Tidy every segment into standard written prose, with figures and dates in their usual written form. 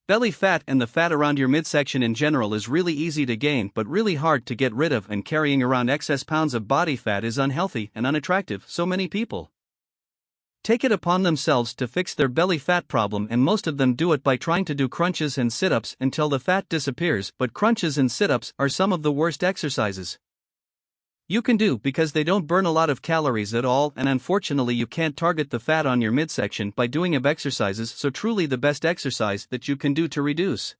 Belly fat and the fat around your midsection in general is really easy to gain but really hard to get rid of, and carrying around excess pounds of body fat is unhealthy and unattractive. So many people take it upon themselves to fix their belly fat problem, and most of them do it by trying to do crunches and sit-ups until the fat disappears, but crunches and sit-ups are some of the worst exercises you can do because they don't burn a lot of calories at all, and unfortunately you can't target the fat on your midsection by doing ab exercises. So truly the best exercise that you can do to reduce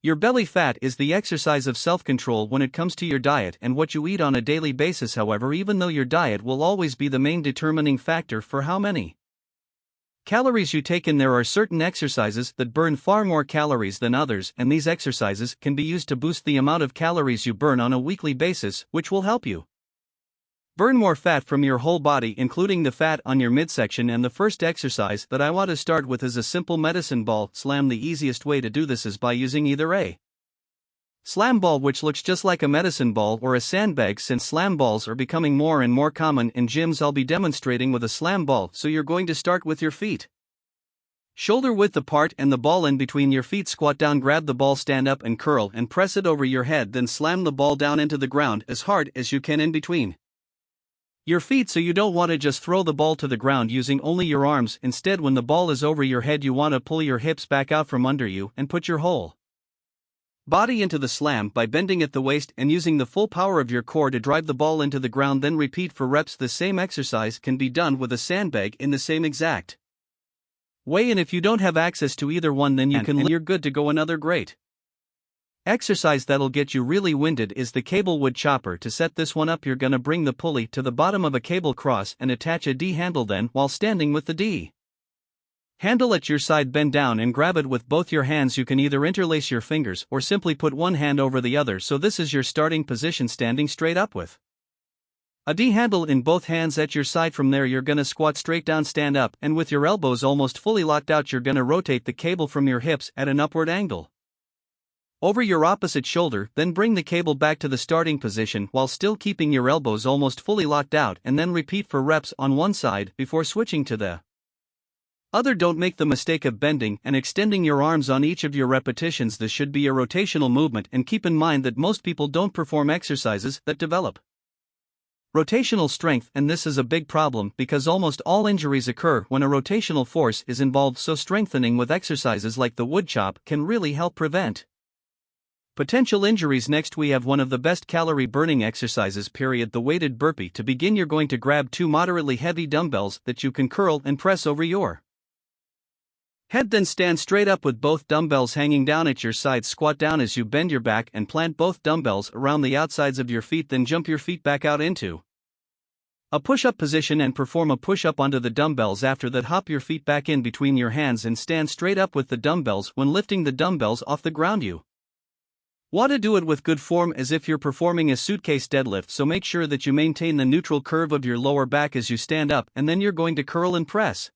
your belly fat is the exercise of self-control when it comes to your diet and what you eat on a daily basis. However, even though your diet will always be the main determining factor for how many calories you take in, there are certain exercises that burn far more calories than others, and these exercises can be used to boost the amount of calories you burn on a weekly basis, which will help you burn more fat from your whole body, including the fat on your midsection. And the first exercise that I want to start with is a simple medicine ball slam. The easiest way to do this is by using either a slam ball, which looks just like a medicine ball, or a sandbag. Since slam balls are becoming more and more common in gyms, I'll be demonstrating with a slam ball. So you're going to start with your feet shoulder width apart and the ball in between your feet. Squat down, grab the ball, stand up and curl and press it over your head, then slam the ball down into the ground as hard as you can in between your feet. So you don't want to just throw the ball to the ground using only your arms. Instead, when the ball is over your head, you want to pull your hips back out from under you and put your whole body into the slam by bending at the waist and using the full power of your core to drive the ball into the ground. Then repeat for reps. The same exercise can be done with a sandbag in the same exact way, and if you don't have access to either one, then you're good to go. Another great exercise that'll get you really winded is the cable wood chopper. To set this one up, you're gonna bring the pulley to the bottom of a cable cross and attach a D handle. Then, while standing with the D handle at your side, bend down and grab it with both your hands. You can either interlace your fingers or simply put one hand over the other. So this is your starting position, standing straight up with a D handle in both hands at your side. From there, you're gonna squat straight down, stand up, and with your elbows almost fully locked out, you're gonna rotate the cable from your hips at an upward angle over your opposite shoulder. Then bring the cable back to the starting position while still keeping your elbows almost fully locked out, and then repeat for reps on one side before switching to the other. Don't make the mistake of bending and extending your arms on each of your repetitions. This should be a rotational movement, and keep in mind that most people don't perform exercises that develop rotational strength, and this is a big problem because almost all injuries occur when a rotational force is involved. So strengthening with exercises like the wood chop can really help prevent potential injuries. Next, we have one of the best calorie burning exercises, period, the weighted burpee. To begin, you're going to grab two moderately heavy dumbbells that you can curl and press over your head. Then stand straight up with both dumbbells hanging down at your sides. Squat down as you bend your back and plant both dumbbells around the outsides of your feet. Then jump your feet back out into a push-up position and perform a push-up onto the dumbbells. After that, hop your feet back in between your hands and stand straight up with the dumbbells. When lifting the dumbbells off the ground, you want to do it with good form, as if you're performing a suitcase deadlift. So make sure that you maintain the neutral curve of your lower back as you stand up, and then you're going to curl and press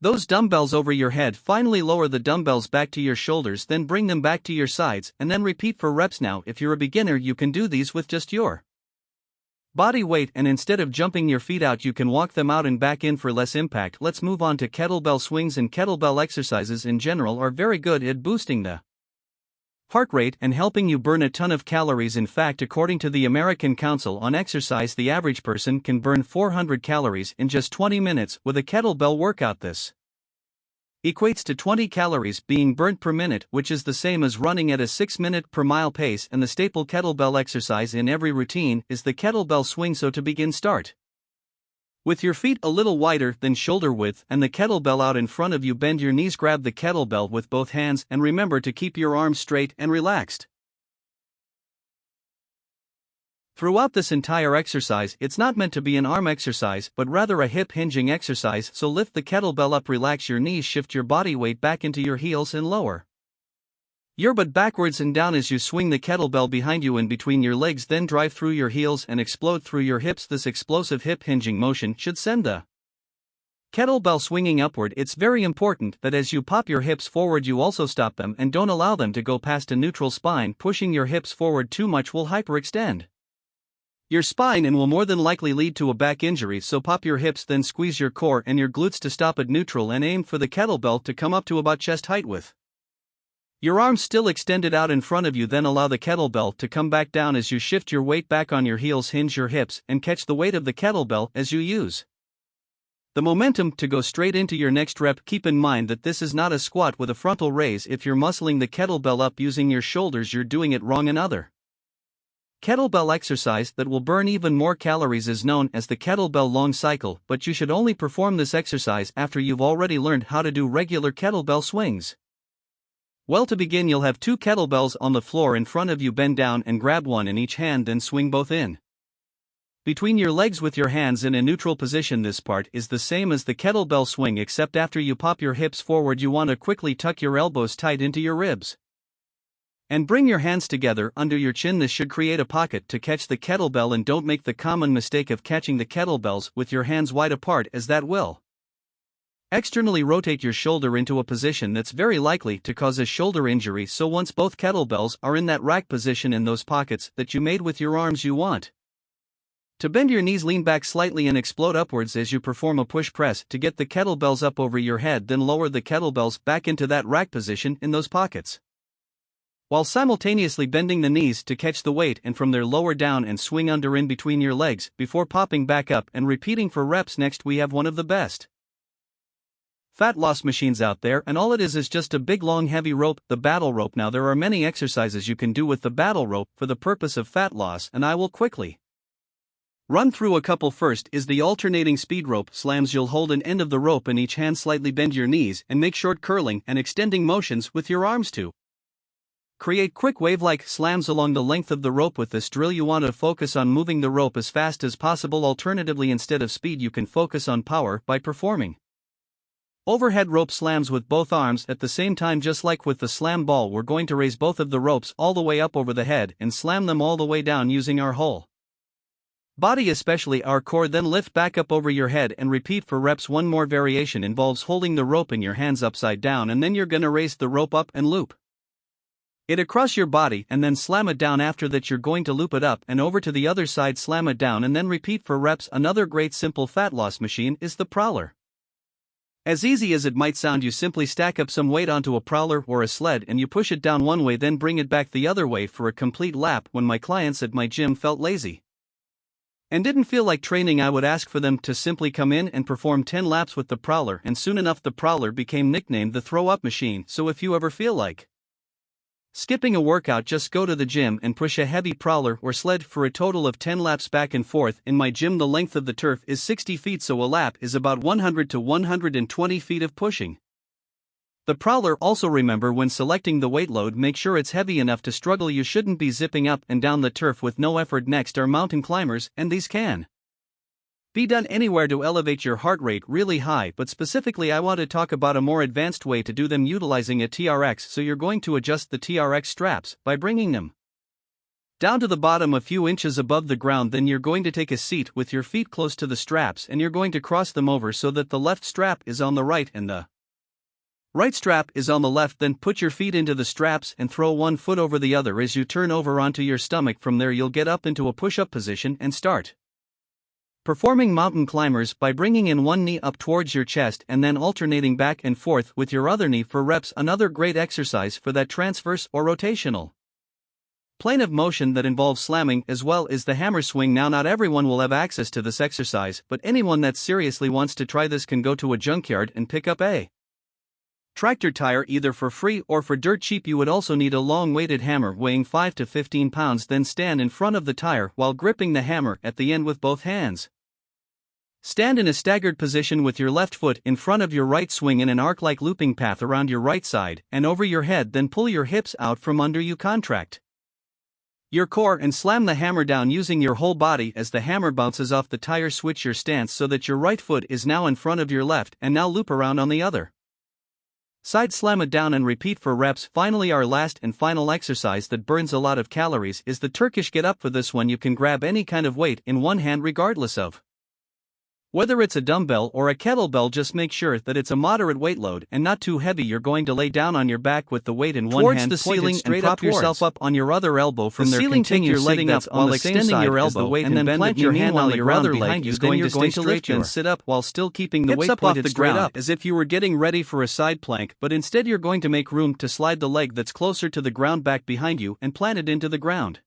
those dumbbells over your head. Finally, lower the dumbbells back to your shoulders, then bring them back to your sides, and then repeat for reps. Now, if you're a beginner, you can do these with just your body weight, and instead of jumping your feet out, you can walk them out and back in for less impact. Let's move on to kettlebell swings. And kettlebell exercises in general are very good at boosting the heart rate and helping you burn a ton of calories. In fact, according to the American Council on Exercise, the average person can burn 400 calories in just 20 minutes with a kettlebell workout. This equates to 20 calories being burnt per minute, which is the same as running at a 6-minute per mile pace. And the staple kettlebell exercise in every routine is the kettlebell swing. So to begin, start with your feet a little wider than shoulder width and the kettlebell out in front of you. Bend your knees, grab the kettlebell with both hands, and remember to keep your arms straight and relaxed throughout this entire exercise. It's not meant to be an arm exercise, but rather a hip hinging exercise. So lift the kettlebell up, relax your knees, shift your body weight back into your heels, and lower your butt backwards and down as you swing the kettlebell behind you in between your legs. Then drive through your heels and explode through your hips. This explosive hip hinging motion should send the kettlebell swinging upward. It's very important that as you pop your hips forward, you also stop them and don't allow them to go past a neutral spine. Pushing your hips forward too much will hyperextend your spine and will more than likely lead to a back injury. So pop your hips, then squeeze your core and your glutes to stop at neutral and aim for the kettlebell to come up to about chest height with Your arms still extended out in front of you, then allow the kettlebell to come back down as you shift your weight back on your heels, hinge your hips, and catch the weight of the kettlebell as you use the momentum to go straight into your next rep. Keep in mind that this is not a squat with a frontal raise. If you're muscling the kettlebell up using your shoulders, you're doing it wrong. Another kettlebell exercise that will burn even more calories is known as the kettlebell long cycle, but you should only perform this exercise after you've already learned how to do regular kettlebell swings. Well, to begin, you'll have 2 kettlebells on the floor in front of you. Bend down and grab one in each hand, then swing both in between your legs with your hands in a neutral position. This part is the same as the kettlebell swing, except after you pop your hips forward, you want to quickly tuck your elbows tight into your ribs and bring your hands together under your chin. This should create a pocket to catch the kettlebell, and don't make the common mistake of catching the kettlebells with your hands wide apart, as that will externally rotate your shoulder into a position that's very likely to cause a shoulder injury. So once both kettlebells are in that rack position in those pockets that you made with your arms, you want to bend your knees, lean back slightly, and explode upwards as you perform a push press to get the kettlebells up over your head. Then lower the kettlebells back into that rack position in those pockets, while simultaneously bending the knees to catch the weight, and from there lower down and swing under in between your legs before popping back up and repeating for reps. Next, we have one of the best fat loss machines out there, and all it is just a big long heavy rope, the battle rope. Now, there are many exercises you can do with the battle rope for the purpose of fat loss, and I will quickly run through a couple. First is the alternating speed rope slams. You'll hold an end of the rope in each hand, slightly bend your knees, and make short curling and extending motions with your arms to create quick wave-like slams along the length of the rope. With this drill, you want to focus on moving the rope as fast as possible. Alternatively, instead of speed, you can focus on power by performing overhead rope slams with both arms at the same time. Just like with the slam ball, we're going to raise both of the ropes all the way up over the head and slam them all the way down using our whole body, especially our core. Then lift back up over your head and repeat for reps. One more variation involves holding the rope in your hands upside down, and then you're gonna raise the rope up and loop it across your body, and then slam it down. After that, you're going to loop it up and over to the other side, slam it down, and then repeat for reps. Another great simple fat loss machine is the prowler. As easy as it might sound, you simply stack up some weight onto a prowler or a sled and you push it down one way, then bring it back the other way for a complete lap. When my clients at my gym felt lazy and didn't feel like training, I would ask for them to simply come in and perform 10 laps with the prowler, and soon enough the prowler became nicknamed the throw-up machine. So if you ever feel like skipping a workout, just go to the gym and push a heavy prowler or sled for a total of 10 laps back and forth. In my gym, the length of the turf is 60 feet, so a lap is about 100 to 120 feet of pushing the prowler. Also remember, when selecting the weight load, make sure it's heavy enough to struggle. You shouldn't be zipping up and down the turf with no effort. Next are mountain climbers, and these can be done anywhere to elevate your heart rate really high, but specifically I want to talk about a more advanced way to do them utilizing a TRX. So you're going to adjust the TRX straps by bringing them down to the bottom a few inches above the ground. Then you're going to take a seat with your feet close to the straps, and you're going to cross them over so that the left strap is on the right and the right strap is on the left. Then put your feet into the straps and throw one foot over the other as you turn over onto your stomach. From there, you'll get up into a push-up position and start performing mountain climbers by bringing in one knee up towards your chest and then alternating back and forth with your other knee for reps. Another great exercise for that transverse or rotational plane of motion that involves slamming, as well as the hammer swing. Now, not everyone will have access to this exercise, but anyone that seriously wants to try this can go to a junkyard and pick up a tractor tire either for free or for dirt cheap. You would also need a long weighted hammer weighing 5 to 15 pounds. Then stand in front of the tire while gripping the hammer at the end with both hands. Stand in a staggered position with your left foot in front of your right, swing in an arc-like looping path around your right side and over your head. Then pull your hips out from under you, contract your core, and slam the hammer down using your whole body. As the hammer bounces off the tire, switch your stance so that your right foot is now in front of your left, and now loop around on the other side, slam it down, and repeat for reps. Finally, our last and final exercise that burns a lot of calories is the Turkish get up. For this one, you can grab any kind of weight in one hand regardless of Whether it's a dumbbell or a kettlebell, just make sure that it's a moderate weight load and not too heavy. You're going to lay down on your back with the weight in one hand the ceiling and prop yourself up on your other elbow from the ceiling. Take your leg up while extending your elbow and then plant your hand on your other leg. You're going to lift and sit up while still keeping the weight pointed straight up, as if you were getting ready for a side plank, but instead you're going to make room to slide the leg that's closer to the ground back behind you and plant it into the ground.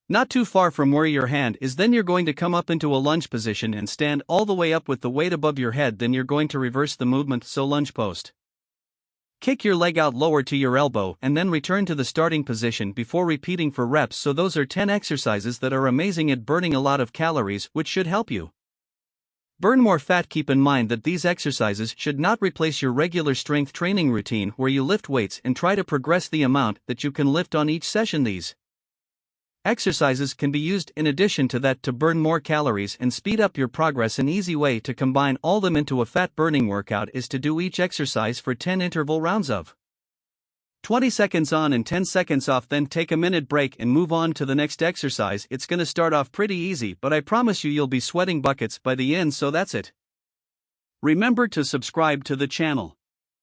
Not too far from where your hand is. Then you're going to come up into a lunge position and stand all the way up with the weight above your head. Then you're going to reverse the movement, so lunge post. Kick your leg out lower to your elbow and then return to the starting position before repeating for reps. So those are 10 exercises that are amazing at burning a lot of calories, which should help you burn more fat. Keep in mind that these exercises should not replace your regular strength training routine where you lift weights and try to progress the amount that you can lift on each session. These exercises can be used in addition to that to burn more calories and speed up your progress. An easy way to combine all them into a fat burning workout is to do each exercise for 10 interval rounds of 20 seconds on and 10 seconds off. Then take a minute break and move on to the next exercise. It's gonna start off pretty easy, but I promise you'll be sweating buckets by the end. So that's it. Remember to subscribe to the channel.